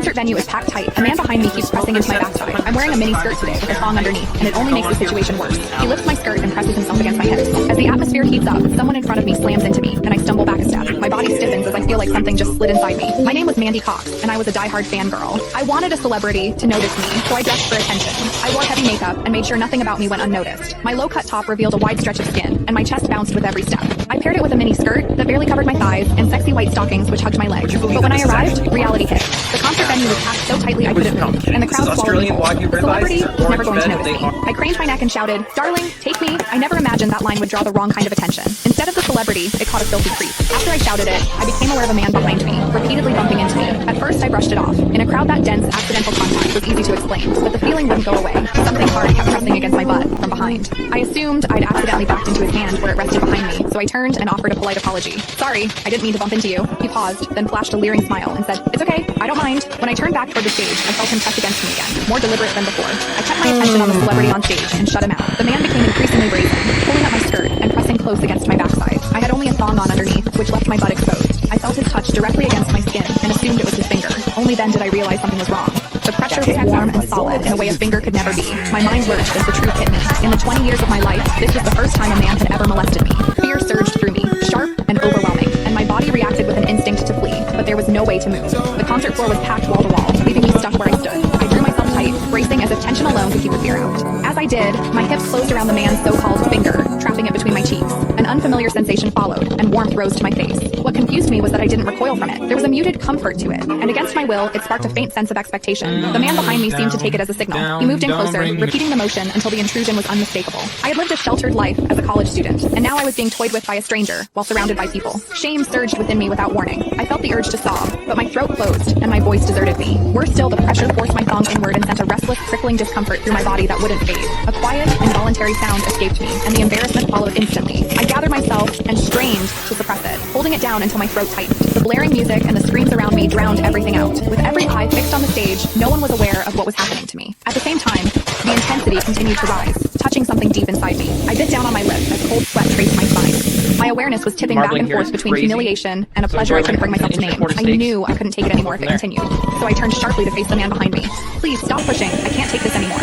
concert venue is packed tight. A man behind me keeps pressing into my backside. I'm wearing a mini skirt today with a thong underneath, and it only makes the situation worse. He lifts my skirt and presses himself against my hips. As the atmosphere heats up, someone in front of me slams into me, and I stumble back a step. My body stiffens as I feel like something just slid inside me. My name was Mandy Cox, and I was a diehard fangirl. I wanted a celebrity to notice me, so I dressed for attention. I wore heavy makeup and made sure nothing about me went unnoticed. My low-cut top revealed a wide stretch of skin, and my chest bounced with every step. I paired it with a mini skirt that barely covered my thighs and sexy white stockings which hugged my legs. But when I arrived, reality hit. The concert venue was packed so tightly I couldn't move, and the crowd swallowed me whole. The celebrity was never going to notice me. I craned my neck and shouted, "Darling, take me." I never imagined that line would draw the wrong kind of attention. Instead of the celebrity, it caught a filthy creep. After I shouted it, I became aware of a man behind me, repeatedly bumping into me. At first, I brushed it off. In a crowd that dense, accidental contact was easy to explain, but the feeling wouldn't go away. Something hard kept pressing against my butt from behind. I assumed I'd accidentally backed into his hand where it rested behind me, so I turned and offered a polite apology. "Sorry, I didn't mean to bump into you." He paused, then flashed a leering smile and said, "It's okay, I don't mind." When I turned back toward the stage, I felt him press against me again, more deliberate than before. I kept my attention on the celebrity on stage and shut him out. The man became increasingly brazen, pulling up my skirt and pressing close against my backside. I had only a thong on underneath, which left my butt exposed. I felt his touch directly against my skin and assumed it was his finger. Only then did I realize something was wrong. The pressure was warm and solid in a way a finger could never be. My mind lurched as the truth hit me. In the 20 years of my life, this was the first time a man had ever molested me. Fear surged through me, sharp and overwhelming, and my body reacted with an instinct to flee, but there was no way to move. The concert floor was packed wall to wall, leaving me stuck where I stood. I drew myself tight, bracing as if tension alone could keep the fear out. As I did, my hips closed around the man's so-called finger, trapping it between my cheeks. An unfamiliar sensation followed, and warmth rose to my face. What confused me was that I didn't recoil from it. There was a muted comfort to it, and against my will, it sparked a faint sense of expectation. The man behind me seemed to take it as a signal. He moved in closer, repeating the motion until the intrusion was unmistakable. I had lived a sheltered life as a college student, and now I was being toyed with by a stranger while surrounded by people. Shame surged within me without warning. I felt the urge to sob, but my throat closed, and my voice deserted me. Worse still, the pressure forced my thong inward and sent a restless, prickling discomfort through my body that wouldn't fade. A quiet, involuntary sound escaped me, and the embarrassment followed instantly. I gathered myself and strained to suppress it, holding it down until my throat tightened. The blaring music and the screams around me drowned everything out. With every eye fixed on the stage, no one was aware of what was happening to me. At the same time, the intensity continued to rise, touching something deep inside me. I bit down on my lip as cold sweat traced my spine. My awareness was tipping back and forth between humiliation and a pleasure I couldn't bring myself to name. I knew I couldn't take it anymore if it continued, so I turned sharply to face the man behind me. "Please, stop pushing. I can't take this anymore."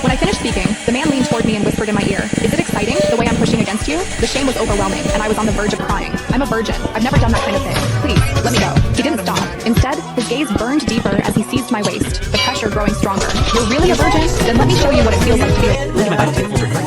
When I finished speaking, the man leaned toward me and whispered in my ear, "Is it exciting, the way I'm pushing against you?" The shame was overwhelming, and I was on the verge of crying. "I'm a virgin. I've never done that kind of thing. Please, let me go." He didn't stop. Instead, his gaze burned deeper as he seized my waist, the pressure growing stronger. "You're really a virgin? Then let me show you what it feels like to be a..."